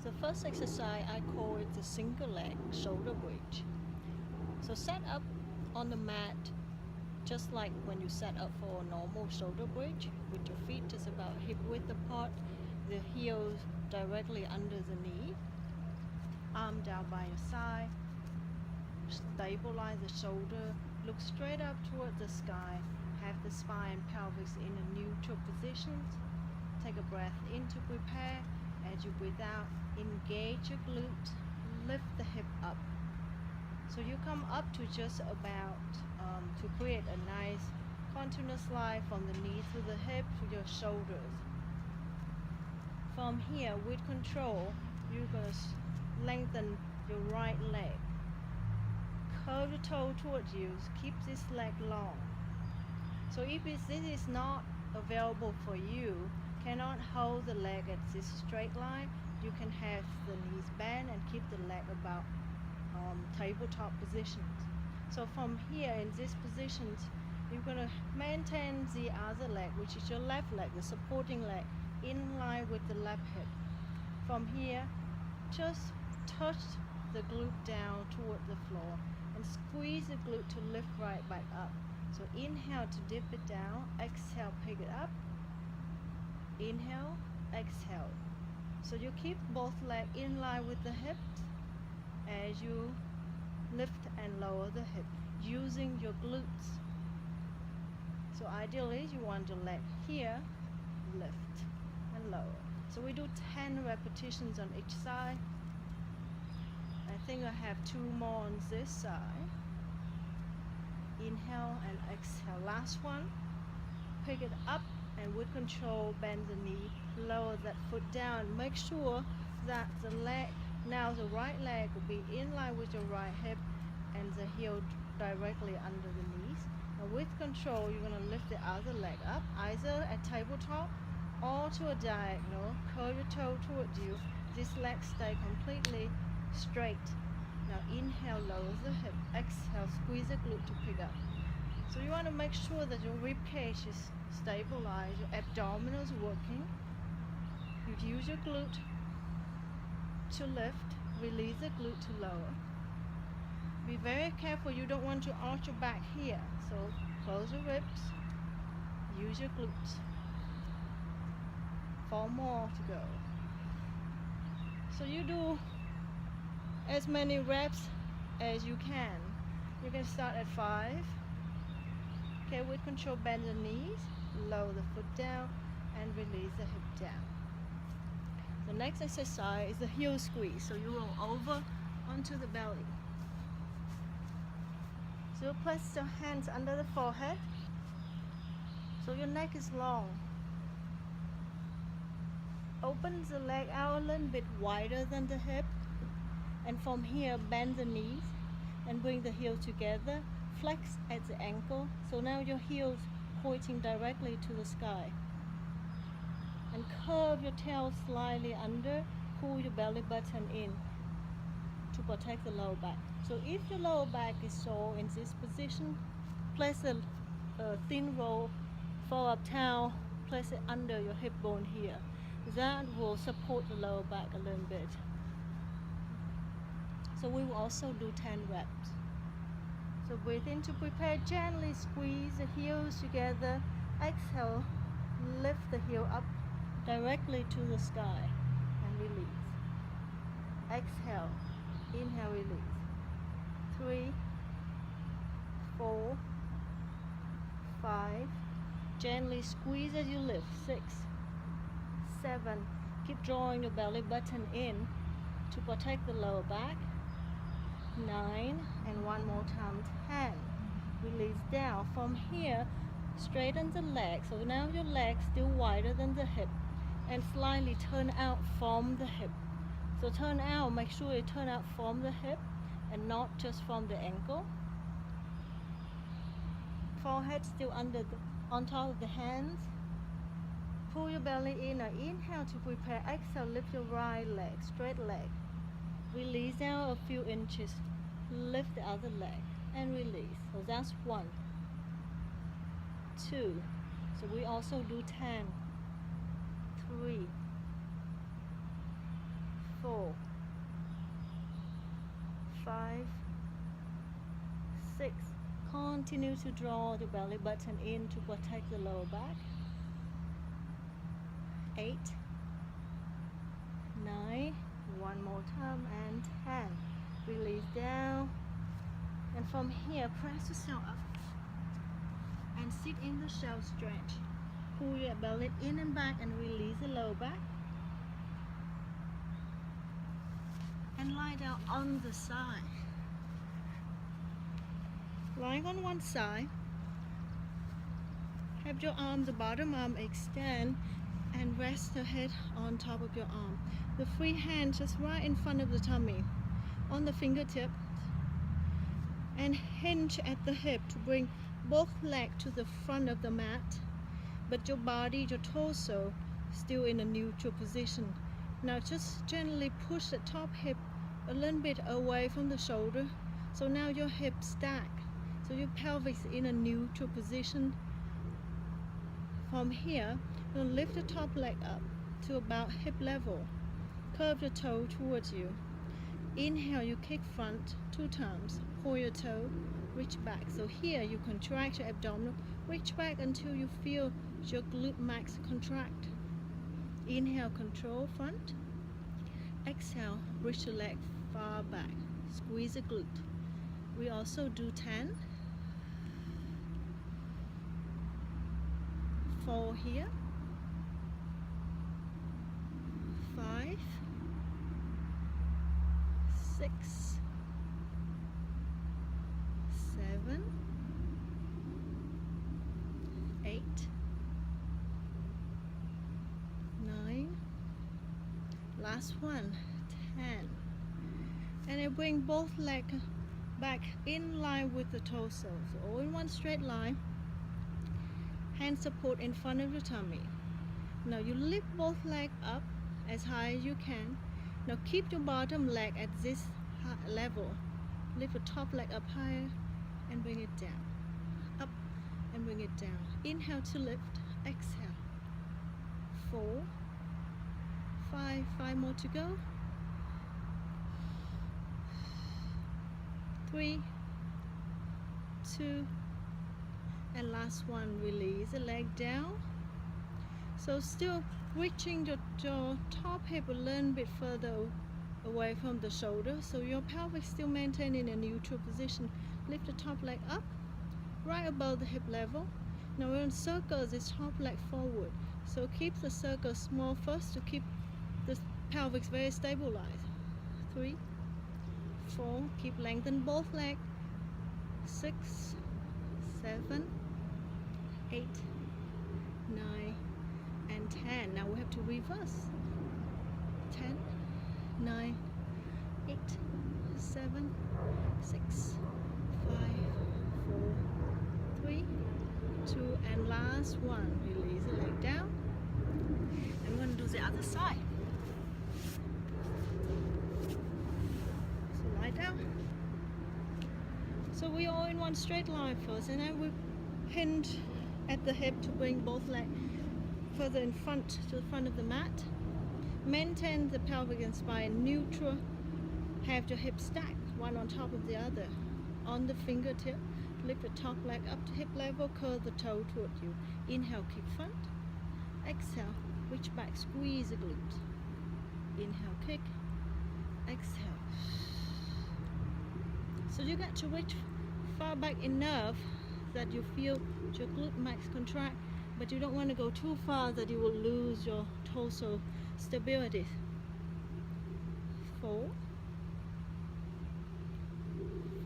The first exercise I call it the single leg shoulder bridge. So set up on the mat just like when you set up for a normal shoulder bridge, with your feet just about hip width apart, the heels directly under the knee, arm down by your side, stabilize the shoulder, look straight up toward the sky, have the spine and pelvis in a neutral position. Take a breath in to prepare. As you breathe out, engage your glute, lift the hip up. So you come up to just about to create a nice continuous line from the knee to the hip to your shoulders. From here, with control, you're going to lengthen your right leg. Curve your toe towards you. Keep this leg long. So if this is not available for you, cannot hold the leg at this straight line, you can have the knees bent and keep the leg about tabletop positions. So from here in this position, you're going to maintain the other leg, which is your left leg, the supporting leg, in line with the left hip. From here, just touch the glute down toward the floor and squeeze the glute to lift right back up. So inhale to dip it down, exhale, pick it up. Inhale, exhale. So you keep both legs in line with the hips as you lift and lower the hip using your glutes. So ideally you want your leg here, lift and lower. So we do 10 repetitions on each side. I think I have 2 more on this side. Inhale and exhale. Last one. Pick it up and with control bend the knee, lower that foot down. Make sure that the leg, now the right leg will be in line with your right hip and the heel directly under the knees. And with control, you're going to lift the other leg up, either at tabletop or to a diagonal. Curl your toe towards you. This leg stay completely straight. Now inhale, lower the hip. Exhale, squeeze the glute to pick up. So you want to make sure that your rib cage is stabilized, your abdominals working. You use your glute to lift, release the glute to lower. Be very careful, you don't want to arch your back here. So close your ribs, use your glutes. 4 more to go. So you do as many reps as you can. You can start at 5. Okay, with control, bend the knees, lower the foot down, and release the hip down. The next exercise is the heel squeeze. So you roll over onto the belly. So you place your hands under the forehead. So your neck is long. Open the leg out a little bit wider than the hip. And from here, bend the knees and bring the heels together. Flex at the ankle. So now your heels pointing directly to the sky. And curve your tail slightly under. Pull your belly button in to protect the lower back. So if your lower back is sore in this position, place a thin roll, fold-up towel, place it under your hip bone here. That will support the lower back a little bit. So we will also do 10 reps. So breathe in to prepare, gently squeeze the heels together. Exhale, lift the heel up directly to the sky and release. Exhale, inhale, release. 3, 4, 5. Gently squeeze as you lift. 6, 7. Keep drawing your belly button in to protect the lower back. 9, and one more time, 10. Release down. From here, straighten the leg. So now your leg still wider than the hip and slightly turn out from the hip. So turn out, make sure you turn out from the hip and not just from the ankle. Forehead still on top of the hands. Pull your belly in. Now inhale to prepare. Exhale, lift your right leg, straight leg. Release down a few inches. Lift the other leg and release. So that's 1, 2. So we also do 10. 3, 4, 5, 6. Continue to draw the belly button in to protect the lower back. 8, 9, one more time, and 10. Release down, and from here press yourself up and sit in the shell stretch. Pull your belly in and back and release the lower back, and lie down on the side. Lying on one side, have your arm, the bottom arm extend, and rest the head on top of your arm. The free hand just right in front of the tummy, on the fingertip, and hinge at the hip to bring both legs to the front of the mat, but your body, your torso, still in a neutral position. Now just gently push the top hip a little bit away from the shoulder, so now your hips stack, so your pelvis is in a neutral position. From here, you'll lift the top leg up to about hip level. Curve the toe towards you. Inhale, you kick front 2 times. Pull your toe, reach back. So here you contract your abdominal, reach back until you feel your glute max contract. Inhale, control front. Exhale, reach the leg far back. Squeeze the glute. We also do 10. 4 here. 5, 6, 7, 8, 9. Last one, 10. And then bring both legs back in line with the torso. So all in one straight line. Hand support in front of your tummy. Now you lift both legs up as high as you can. Now keep your bottom leg at this level. Lift the top leg up higher and bring it down. Up and bring it down. Inhale to lift. Exhale. 4, 5. 5 more to go. 3, 2, and last one. Release the leg down. So still reaching your top hip a little bit further away from the shoulder, so your pelvis still maintaining a neutral position. Lift the top leg up right above the hip level. Now we're in circles, this top leg forward, so keep the circle small first to keep the pelvis very stabilized. 3, 4, keep lengthen both legs. 6, 7, 8, 9, and 10. Now we have to reverse. 10, 9, 8, 7, 6, 5, 4, 3, 2, and last one. Release the leg down. I'm going to do the other side. So lie down. So we are in one straight line first, and then we hinge at the hip to bring both legs further in front to the front of the mat. Maintain the pelvic and spine neutral. Have your hips stacked, one on top of the other. On the fingertip, lift the top leg up to hip level, curl the toe toward you. Inhale, kick front. Exhale, reach back, squeeze the glutes. Inhale, kick. Exhale. So you got to reach far back enough that you feel your glute max contract, but you don't want to go too far that you will lose your torso stability. 4,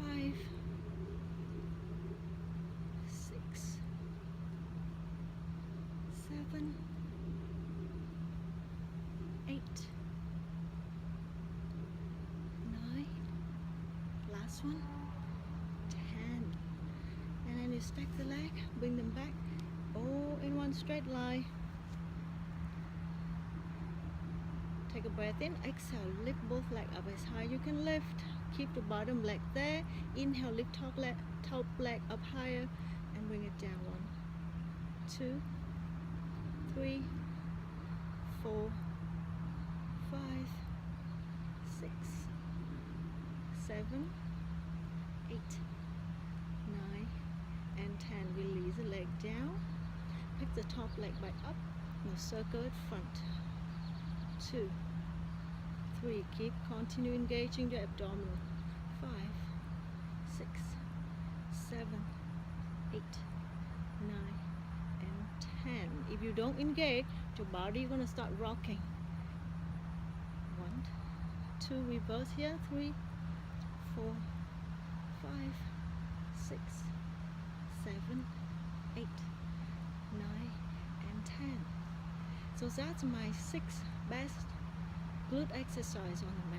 5, 6, 7, 8, 9. Last one. 10. And then you stack the leg, bring them back, all in one straight line. Take a breath in, exhale, lift both legs up as high as you can lift. Keep the bottom leg there. Inhale, lift top leg up higher and bring it down. 1, 2, 3, 4, 5, 6, 7, 8, 9, and 10. Release the leg down. Pick the top leg back up. Now circle it front. 2, 3. Continue engaging your abdominal. 5, 6, 7, 8, 9, and 10. If you don't engage, your body is gonna start rocking. 1, 2. Reverse here. 3, 4, 5, 6, 7, 8, 9, and 10. So that's my 6 best glute exercise on the mat.